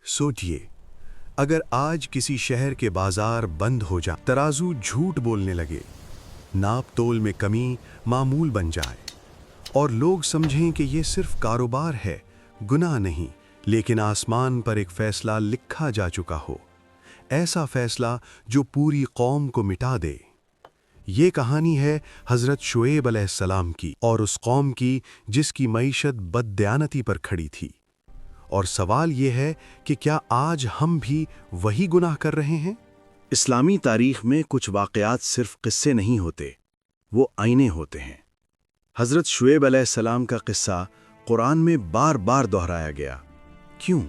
سوچئے، اگر آج کسی شہر کے بازار بند ہو جائیں، ترازو جھوٹ بولنے لگے، ناپ تول میں کمی معمول بن جائے اور لوگ سمجھیں کہ یہ صرف کاروبار ہے، گناہ نہیں، لیکن آسمان پر ایک فیصلہ لکھا جا چکا ہو، ایسا فیصلہ جو پوری قوم کو مٹا دے۔ یہ کہانی ہے حضرت شعیب علیہ السلام کی اور اس قوم کی جس کی معیشت بددیانتی پر کھڑی تھی۔ اور سوال یہ ہے کہ کیا آج ہم بھی وہی گناہ کر رہے ہیں؟ اسلامی تاریخ میں کچھ واقعات صرف قصے نہیں ہوتے، وہ آئینے ہوتے ہیں۔ حضرت شعیب علیہ السلام کا قصہ قرآن میں بار بار دہرایا گیا۔ کیوں؟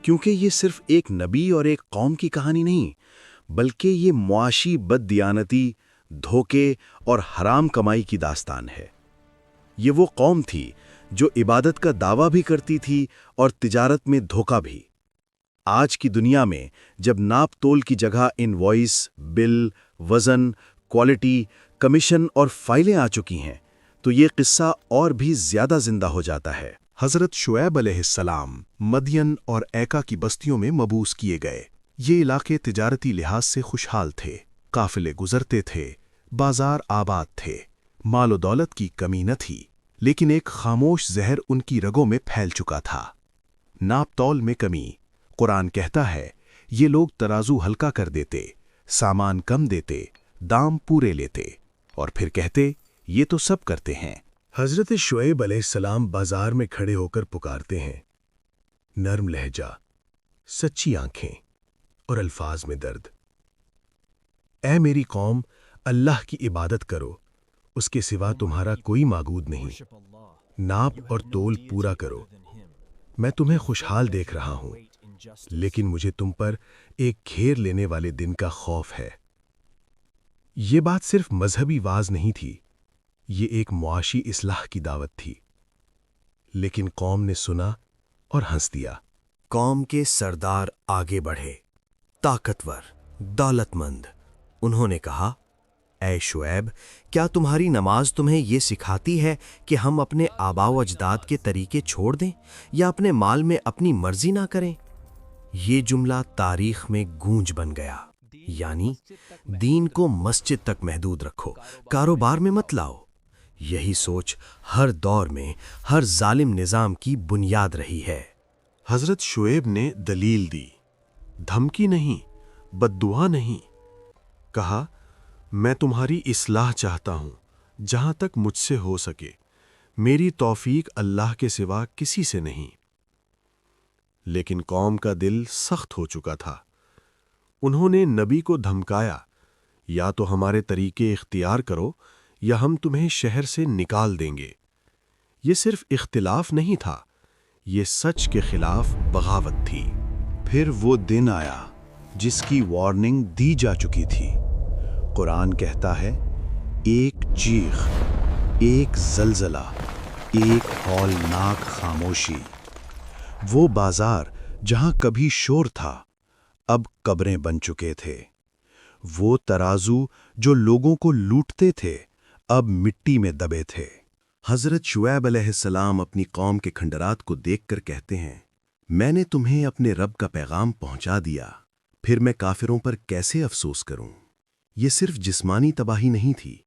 کیونکہ یہ صرف ایک نبی اور ایک قوم کی کہانی نہیں، بلکہ یہ معاشی بددیانتی، دھوکے اور حرام کمائی کی داستان ہے۔ یہ وہ قوم تھی جو عبادت کا دعویٰ بھی کرتی تھی اور تجارت میں دھوکہ بھی۔ آج کی دنیا میں جب ناپ تول کی جگہ انوائس، بل، وزن، کوالٹی، کمیشن اور فائلیں آ چکی ہیں، تو یہ قصہ اور بھی زیادہ زندہ ہو جاتا ہے۔ حضرت شعیب علیہ السلام مدین اور ایکا کی بستیوں میں مبعوث کیے گئے۔ یہ علاقے تجارتی لحاظ سے خوشحال تھے، قافلے گزرتے تھے، بازار آباد تھے، مال و دولت کی کمی نہ تھی، لیکن ایک خاموش زہر ان کی رگوں میں پھیل چکا تھا۔ ناپ تول میں کمی۔ قرآن کہتا ہے، یہ لوگ ترازو ہلکا کر دیتے، سامان کم دیتے، دام پورے لیتے، اور پھر کہتے، یہ تو سب کرتے ہیں۔ حضرت شعیب علیہ السلام بازار میں کھڑے ہو کر پکارتے ہیں، نرم لہجہ، سچی آنکھیں اور الفاظ میں درد۔ اے میری قوم، اللہ کی عبادت کرو، اس کے سوا تمہارا کوئی معبود نہیں۔ ناپ اور تول پورا کرو۔ میں تمہیں خوشحال دیکھ رہا ہوں، لیکن مجھے تم پر ایک گھیر لینے والے دن کا خوف ہے۔ یہ بات صرف مذہبی واز نہیں تھی، یہ ایک معاشی اصلاح کی دعوت تھی۔ لیکن قوم نے سنا اور ہنس دیا۔ قوم کے سردار آگے بڑھے، طاقتور، دولت مند۔ انہوں نے کہا، اے شعیب، کیا تمہاری نماز تمہیں یہ سکھاتی ہے کہ ہم اپنے آباء و اجداد کے طریقے چھوڑ دیں یا اپنے مال میں اپنی مرضی نہ کریں؟ یہ جملہ تاریخ میں گونج بن گیا، یعنی دین کو مسجد تک محدود رکھو، کاروبار میں مت لاؤ۔ یہی سوچ ہر دور میں ہر ظالم نظام کی بنیاد رہی ہے۔ حضرت شعیب نے دلیل دی، دھمکی نہیں، بددعا نہیں۔ کہا، میں تمہاری اصلاح چاہتا ہوں جہاں تک مجھ سے ہو سکے، میری توفیق اللہ کے سوا کسی سے نہیں۔ لیکن قوم کا دل سخت ہو چکا تھا۔ انہوں نے نبی کو دھمکایا، یا تو ہمارے طریقے اختیار کرو یا ہم تمہیں شہر سے نکال دیں گے۔ یہ صرف اختلاف نہیں تھا، یہ سچ کے خلاف بغاوت تھی۔ پھر وہ دن آیا جس کی وارننگ دی جا چکی تھی۔ قرآن کہتا ہے، ایک چیخ، ایک زلزلہ، ایک ہولناک خاموشی۔ وہ بازار جہاں کبھی شور تھا، اب قبریں بن چکے تھے۔ وہ ترازو جو لوگوں کو لوٹتے تھے، اب مٹی میں دبے تھے۔ حضرت شعیب علیہ السلام اپنی قوم کے کھنڈرات کو دیکھ کر کہتے ہیں، میں نے تمہیں اپنے رب کا پیغام پہنچا دیا، پھر میں کافروں پر کیسے افسوس کروں؟ یہ صرف جسمانی تباہی نہیں تھی،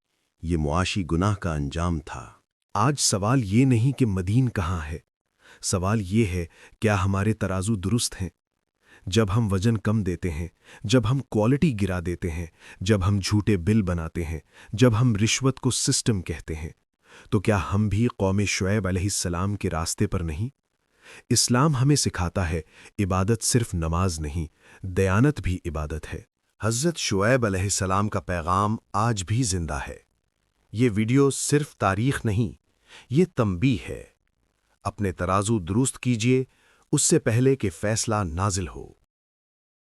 یہ معاشی گناہ کا انجام تھا۔ آج سوال یہ نہیں کہ مدین کہاں ہے، سوال یہ ہے، کیا ہمارے ترازو درست ہیں؟ جب ہم وزن کم دیتے ہیں، جب ہم کوالٹی گرا دیتے ہیں، جب ہم جھوٹے بل بناتے ہیں، جب ہم رشوت کو سسٹم کہتے ہیں، تو کیا ہم بھی قوم شعیب علیہ السلام کے راستے پر نہیں؟ اسلام ہمیں سکھاتا ہے، عبادت صرف نماز نہیں، دیانت بھی عبادت ہے۔ حضرت شعیب علیہ السلام کا پیغام آج بھی زندہ ہے۔ یہ ویڈیو صرف تاریخ نہیں، یہ تنبیہ ہے۔ اپنے ترازو درست کیجئے، اس سے پہلے کہ فیصلہ نازل ہو۔